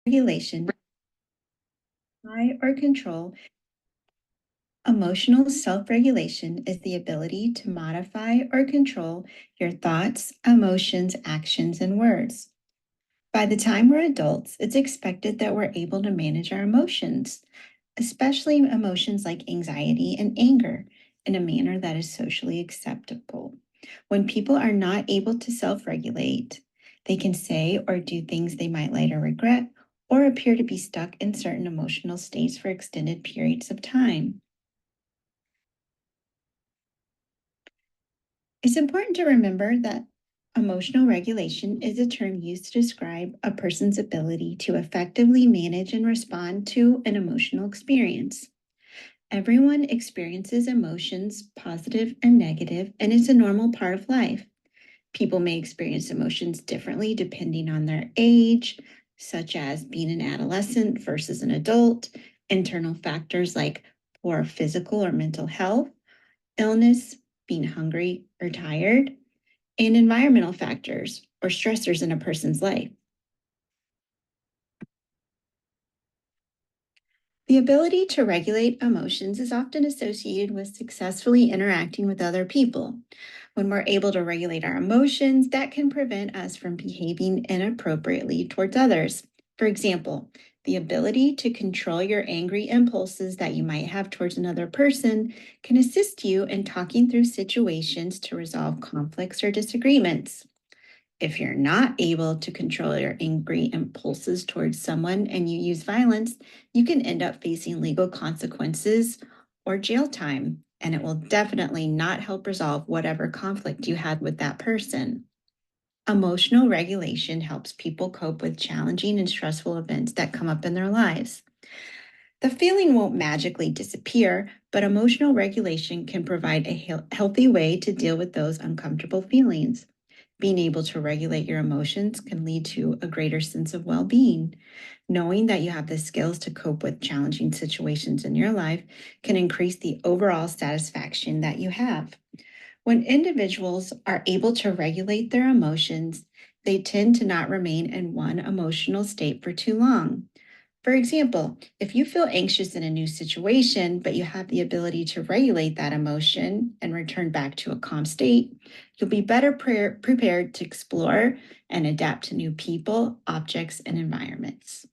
Regulation, or control. Emotional self-regulation is the ability to modify or control your thoughts, emotions, actions, and words. By the time we're adults, it's expected that we're able to manage our emotions, especially emotions like anxiety and anger, in a manner that is socially acceptable. When people are not able to self regulate, they can say or do things they might later regret or appear to be stuck in certain emotional states for extended periods of time. It's important to remember that emotional regulation is a term used to describe a person's ability to effectively manage and respond to an emotional experience. Everyone experiences emotions, positive and negative, and it's a normal part of life. People may experience emotions differently depending on their age, such as being an adolescent versus an adult, internal factors like poor physical or mental health, illness, being hungry or tired, and environmental factors or stressors in a person's life. The ability to regulate emotions is often associated with successfully interacting with other people. When we're able to regulate our emotions, that can prevent us from behaving inappropriately towards others. For example, the ability to control your angry impulses that you might have towards another person can assist you in talking through situations to resolve conflicts or disagreements. If you're not able to control your angry impulses towards someone and you use violence, you can end up facing legal consequences or jail time, and it will definitely not help resolve whatever conflict you had with that person. Emotional regulation helps people cope with challenging and stressful events that come up in their lives. The feeling won't magically disappear, but emotional regulation can provide a healthy way to deal with those uncomfortable feelings. Being able to regulate your emotions can lead to a greater sense of well being. Knowing that you have the skills to cope with challenging situations in your life can increase the overall satisfaction that you have. When individuals are able to regulate their emotions, they tend to not remain in one emotional state for too long. For example, if you feel anxious in a new situation, but you have the ability to regulate that emotion and return back to a calm state, you'll be better prepared to explore and adapt to new people, objects, and environments.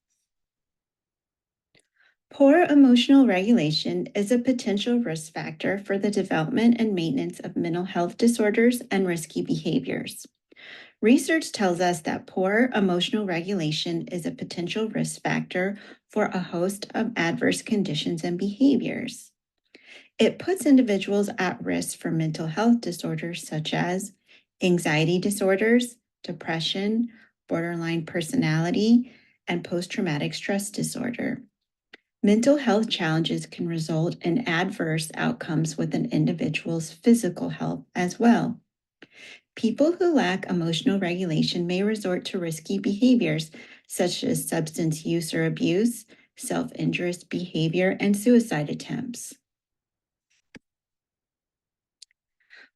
Poor emotional regulation is a potential risk factor for the development and maintenance of mental health disorders and risky behaviors. Research tells us that poor emotional regulation is a potential risk factor for a host of adverse conditions and behaviors. It puts individuals at risk for mental health disorders such as anxiety disorders, depression, borderline personality, and post traumatic stress disorder. Mental health challenges can result in adverse outcomes with an individual's physical health as well. People who lack emotional regulation may resort to risky behaviors such as substance use or abuse, self injurious behavior, and suicide attempts.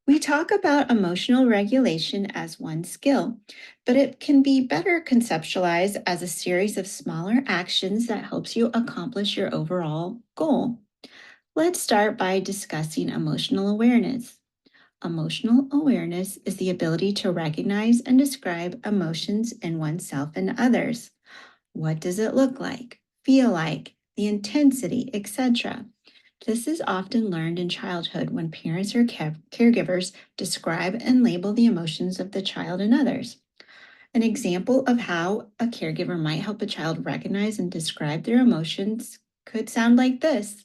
We talk about emotional regulation as one skill, but it can be better conceptualized as a series of smaller actions that helps you accomplish your overall goal. Let's start by discussing emotional awareness. Emotional awareness is the ability to recognize and describe emotions in oneself and others. What does it look like, feel like, the intensity, etc.? This is often learned in childhood when parents or caregivers describe and label the emotions of the child and others. An example of how a caregiver might help a child recognize and describe their emotions could sound like this.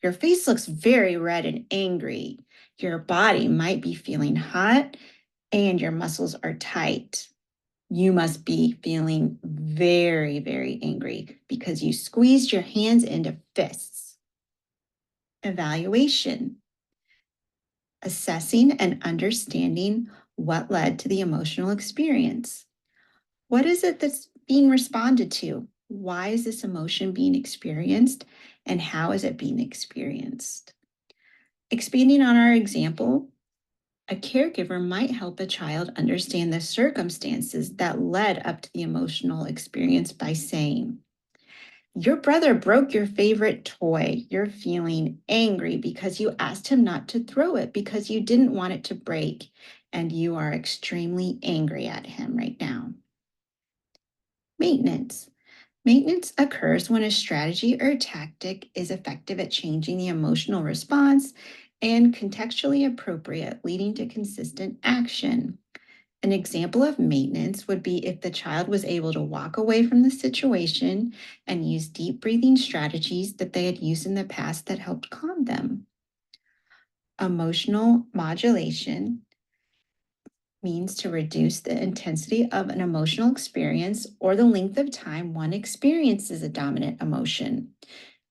Your face looks very red and angry. Your body might be feeling hot and your muscles are tight. You must be feeling very, very angry because you squeezed your hands into fists. Evaluation, assessing and understanding what led to the emotional experience. What is it that's being responded to? Why is this emotion being experienced? And how is it being experienced? Expanding on our example, A caregiver might help a child understand the circumstances that led up to the emotional experience by saying, "Your brother broke your favorite toy. You're feeling angry because you asked him not to throw it because you didn't want it to break, and you are extremely angry at him right now." Maintenance. Maintenance occurs when a strategy or tactic is effective at changing the emotional response and contextually appropriate, leading to consistent action. An example of maintenance would be if the child was able to walk away from the situation and use deep breathing strategies that they had used in the past that helped calm them. Emotional modulation means to reduce the intensity of an emotional experience or the length of time one experiences a dominant emotion.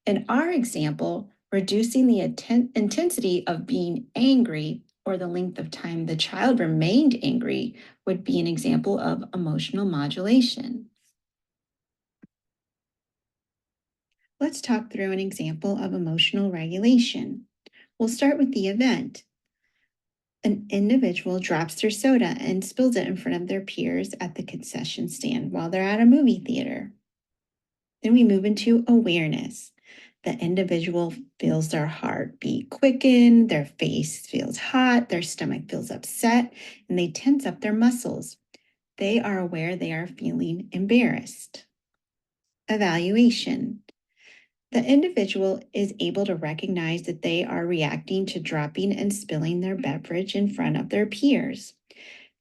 In our example, reducing the intensity of being angry or the length of time the child remained angry would be an example of emotional modulation. Let's talk through an example of emotional regulation. We'll start with the event. An individual drops their soda and spills it in front of their peers at the concession stand while they're at a movie theater. Then we move into awareness. The individual feels their heartbeat quicken, their face feels hot, their stomach feels upset, and they tense up their muscles. They are aware they are feeling embarrassed. Evaluation. The individual is able to recognize that they are reacting to dropping and spilling their beverage in front of their peers.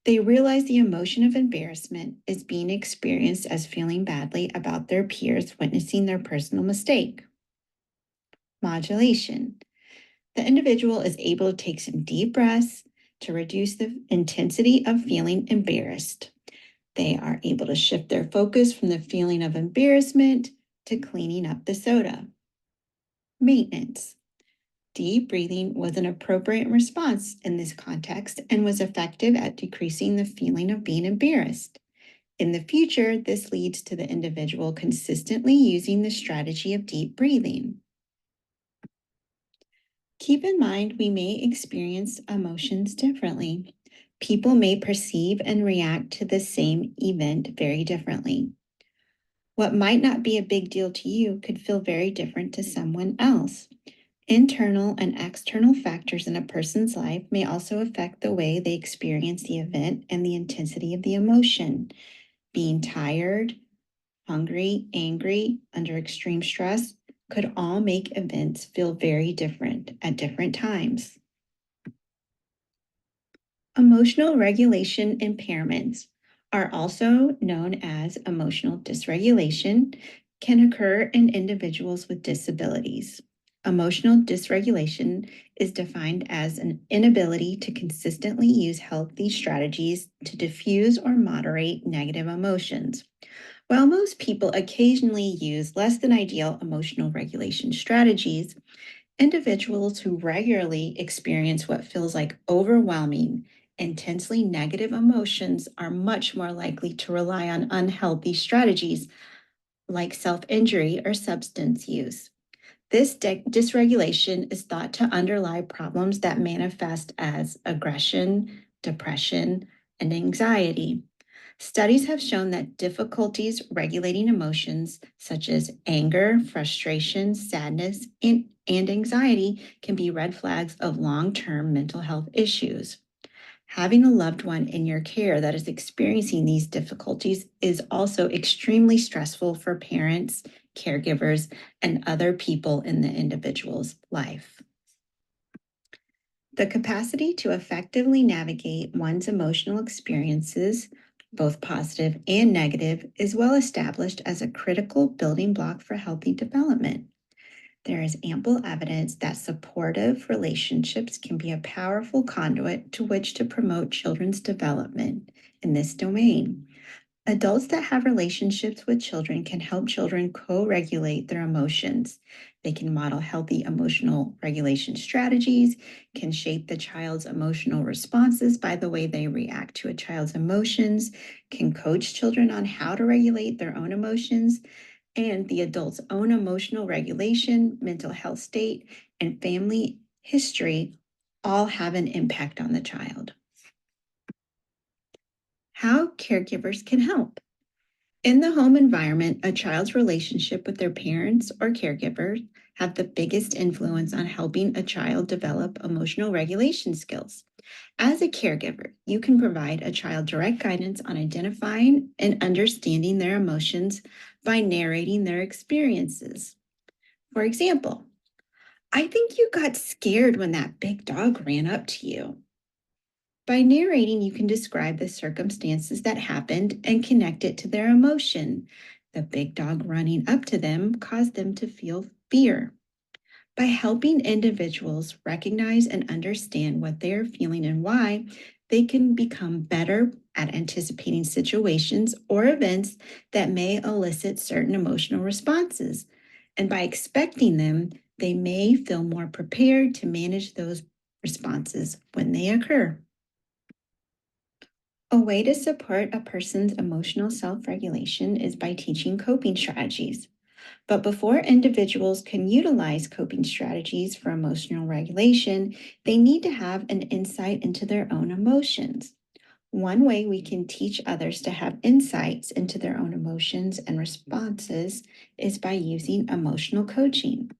They realize the emotion of embarrassment is being experienced as feeling badly about their peers witnessing their personal mistake. Modulation. The individual is able to take some deep breaths to reduce the intensity of feeling embarrassed. They are able to shift their focus from the feeling of embarrassment to cleaning up the soda. Maintenance. Deep breathing was an appropriate response in this context and was effective at decreasing the feeling of being embarrassed. In the future, this leads to the individual consistently using the strategy of deep breathing. Keep in mind, we may experience emotions differently. People may perceive and react to the same event very differently. What might not be a big deal to you could feel very different to someone else. Internal and external factors in a person's life may also affect the way they experience the event and the intensity of the emotion. Being tired, hungry, angry, under extreme stress could all make events feel very different at different times. Emotional regulation impairments are also known as emotional dysregulation, can occur in individuals with disabilities. Emotional dysregulation is defined as an inability to consistently use healthy strategies to diffuse or moderate negative emotions. While most people occasionally use less than ideal emotional regulation strategies, individuals who regularly experience what feels like overwhelming, intensely negative emotions are much more likely to rely on unhealthy strategies like self injury or substance use. This dysregulation is thought to underlie problems that manifest as aggression, depression, and anxiety. Studies have shown that difficulties regulating emotions such as anger, frustration, sadness, and anxiety can be red flags of long term mental health issues. Having a loved one in your care that is experiencing these difficulties is also extremely stressful for parents, caregivers, and other people in the individual's life. The capacity to effectively navigate one's emotional experiences, both positive and negative, is well established as a critical building block for healthy development. There is ample evidence that supportive relationships can be a powerful conduit to which to promote children's development in this domain. Adults that have relationships with children can help children co regulate their emotions. They can model healthy emotional regulation strategies, can shape the child's emotional responses by the way they react to a child's emotions, can coach children on how to regulate their own emotions, and the adult's own emotional regulation, mental health state, and family history all have an impact on the child. How caregivers can help. In the home environment, a child's relationship with their parents or caregivers have the biggest influence on helping a child develop emotional regulation skills. As a caregiver, you can provide a child direct guidance on identifying and understanding their emotions by narrating their experiences. For example, I think you got scared when that big dog ran up to you. By narrating, you can describe the circumstances that happened and connect it to their emotion. The big dog running up to them caused them to feel fear. By helping individuals recognize and understand what they are feeling and why, they can become better at anticipating situations or events that may elicit certain emotional responses. And by expecting them, they may feel more prepared to manage those responses when they occur. A way to support a person's emotional self regulation is by teaching coping strategies. But before individuals can utilize coping strategies for emotional regulation, they need to have an insight into their own emotions. One way we can teach others to have insights into their own emotions and responses is by using emotional coaching.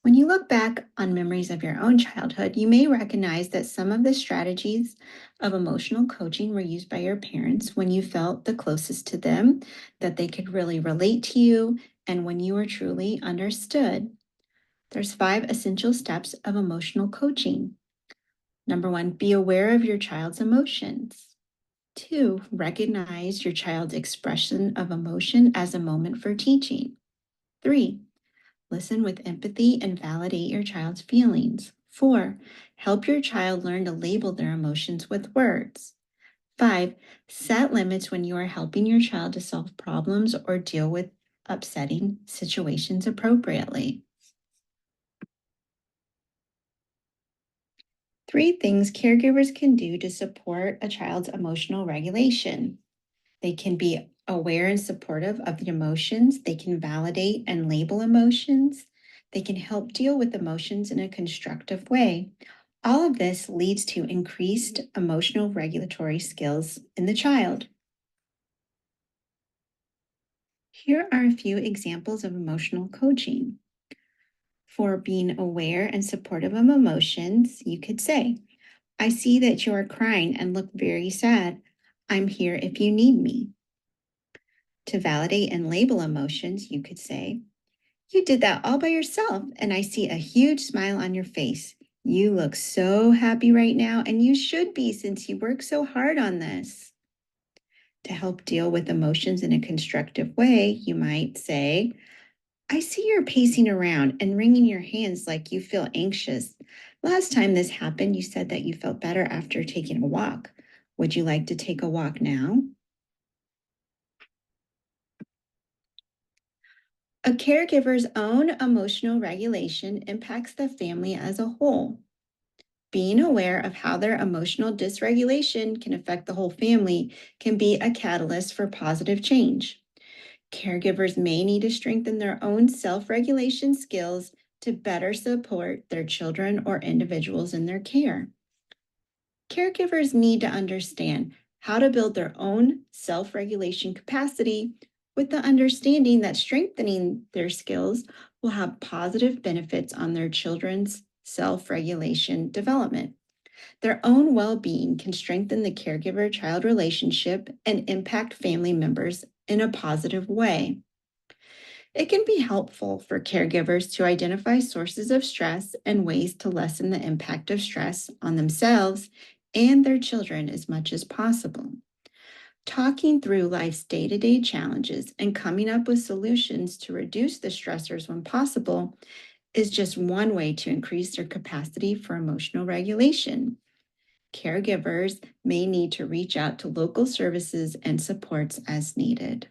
When you look back on memories of your own childhood, you may recognize that some of the strategies of emotional coaching were used by your parents when you felt the closest to them, that they could really relate to you, and when you were truly understood. There's 5 essential steps of emotional coaching. Number 1, be aware of your child's emotions. 2, recognize your child's expression of emotion as a moment for teaching. 3, listen with empathy and validate your child's feelings. 4, help your child learn to label their emotions with words. 5, set limits when you are helping your child to solve problems or deal with upsetting situations appropriately. 3 things caregivers can do to support a child's emotional regulation. They can be aware and supportive of the emotions. They can validate and label emotions. They can help deal with emotions in a constructive way. All of this leads to increased emotional regulatory skills in the child. Here are a few examples of emotional coaching. For being aware and supportive of emotions, you could say, I see that you are crying and look very sad. I'm here if you need me. To validate and label emotions, you could say, you did that all by yourself, and I see a huge smile on your face. You look so happy right now, and you should be since you worked so hard on this. To help deal with emotions in a constructive way, you might say, I see you're pacing around and wringing your hands like you feel anxious. Last time this happened, you said that you felt better after taking a walk. Would you like to take a walk now? A caregiver's own emotional regulation impacts the family as a whole. Being aware of how their emotional dysregulation can affect the whole family can be a catalyst for positive change. Caregivers may need to strengthen their own self regulation skills to better support their children or individuals in their care. Caregivers need to understand how to build their own self regulation capacity with the understanding that strengthening their skills will have positive benefits on their children's self regulation development. Their own well being can strengthen the caregiver child relationship and impact family members in a positive way. It can be helpful for caregivers to identify sources of stress and ways to lessen the impact of stress on themselves and their children as much as possible. Talking through life's day to day challenges and coming up with solutions to reduce the stressors when possible is just one way to increase their capacity for emotional regulation. Caregivers may need to reach out to local services and supports as needed.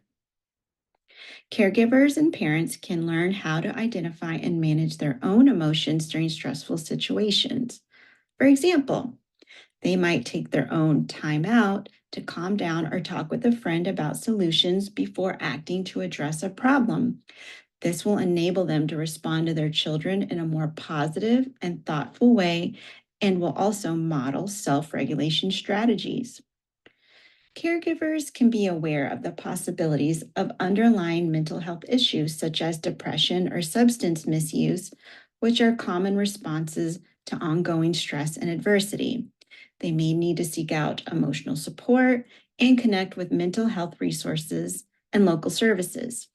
Caregivers and parents can learn how to identify and manage their own emotions during stressful situations. For example, they might take their own time out to calm down or talk with a friend about solutions before acting to address a problem. This will enable them to respond to their children in a more positive and thoughtful way and will also model self regulation strategies. Caregivers can be aware of the possibilities of underlying mental health issues such as depression or substance misuse, which are common responses to ongoing stress and adversity. They may need to seek out emotional support and connect with mental health resources and local services.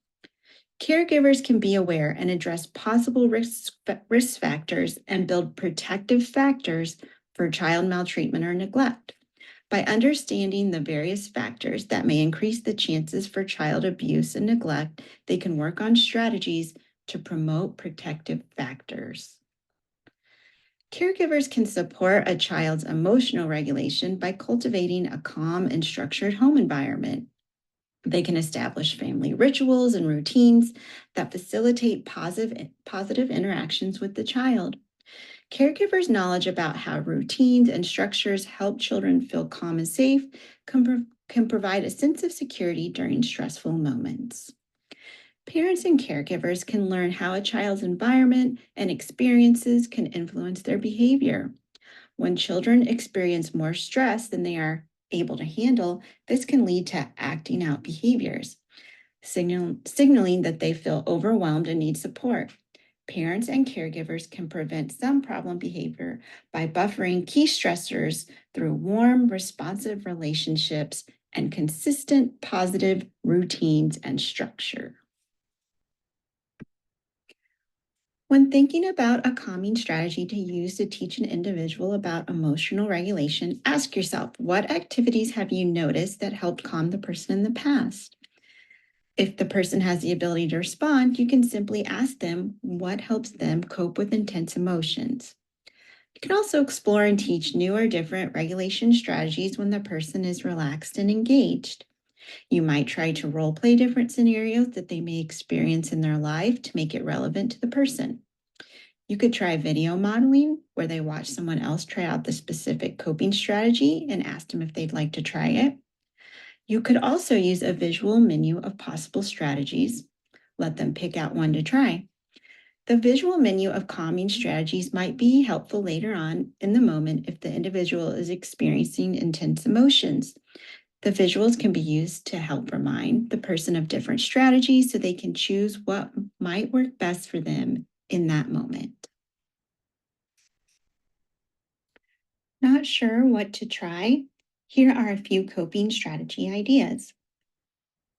Caregivers can be aware and address possible risk factors and build protective factors for child maltreatment or neglect. By understanding the various factors that may increase the chances for child abuse and neglect, they can work on strategies to promote protective factors. Caregivers can support a child's emotional regulation by cultivating a calm and structured home environment. They can establish family rituals and routines that facilitate positive interactions with the child. Caregivers' knowledge about how routines and structures help children feel calm and safe can provide a sense of security during stressful moments. Parents and caregivers can learn how a child's environment and experiences can influence their behavior. When children experience more stress than they are able to handle, this can lead to acting out behaviors, signaling that they feel overwhelmed and need support. Parents and caregivers can prevent some problem behavior by buffering key stressors through warm, responsive relationships and consistent, positive routines and structure. When thinking about a calming strategy to use to teach an individual about emotional regulation, ask yourself, what activities have you noticed that helped calm the person in the past? If the person has the ability to respond, you can simply ask them what helps them cope with intense emotions. You can also explore and teach new or different regulation strategies when the person is relaxed and engaged. You might try to role play different scenarios that they may experience in their life to make it relevant to the person. You could try video modeling, where they watch someone else try out the specific coping strategy and ask them if they'd like to try it. You could also use a visual menu of possible strategies. Let them pick out one to try. The visual menu of calming strategies might be helpful later on in the moment if the individual is experiencing intense emotions. The visuals can be used to help remind the person of different strategies so they can choose what might work best for them in that moment. Not sure what to try? Here are a few coping strategy ideas.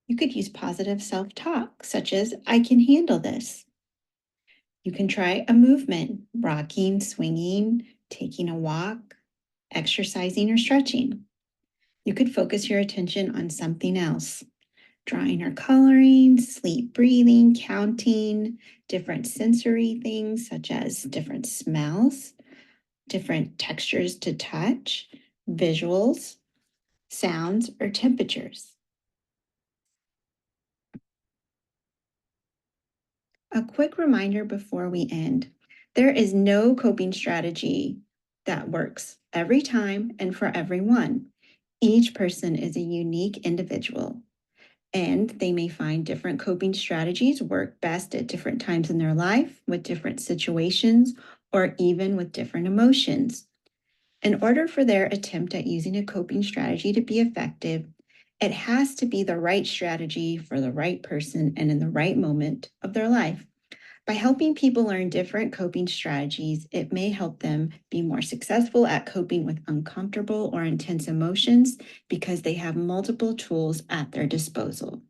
You could use positive self talk, such as, I can handle this. You can try a movement, rocking, swinging, taking a walk, exercising, or stretching. You could focus your attention on something else, drawing or coloring, sleep breathing, counting, different sensory things such as different smells, different textures to touch, visuals, sounds, or temperatures. A quick reminder before we end, there is no coping strategy that works every time and for everyone. Each person is a unique individual, and they may find different coping strategies work best at different times in their life, with different situations, or even with different emotions. In order for their attempt at using a coping strategy to be effective, it has to be the right strategy for the right person and in the right moment of their life. By helping people learn different coping strategies, it may help them be more successful at coping with uncomfortable or intense emotions because they have multiple tools at their disposal.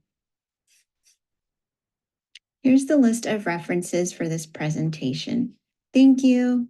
Here's the list of references for this presentation. Thank you.